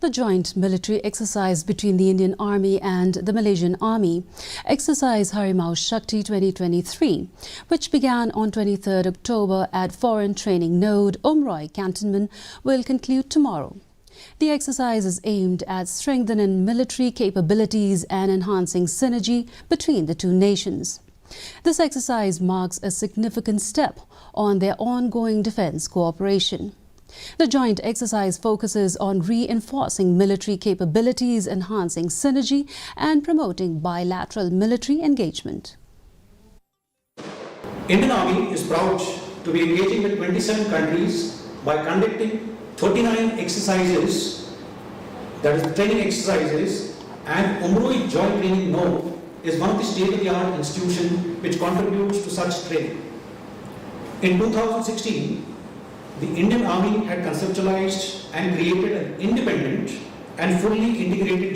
the joint military exercise between the Indian Army and the Malaysian Army, Exercise Harimau Shakti 2023, which began on 23rd October at Foreign Training Node, Umroi Cantonment, will conclude tomorrow. The exercise is aimed at strengthening military capabilities and enhancing synergy between the two nations. This exercise marks a significant step on their ongoing defence cooperation. The joint exercise focuses on reinforcing military capabilities, enhancing synergy and promoting bilateral military engagement. Indian Army is proud to be engaging with 27 countries by conducting 39 exercises, that is training exercises, and Umroi Joint Training Node is one of the state-of-the-art institutions which contributes to such training. In 2016, the Indian Army had conceptualized and created an independent and fully integrated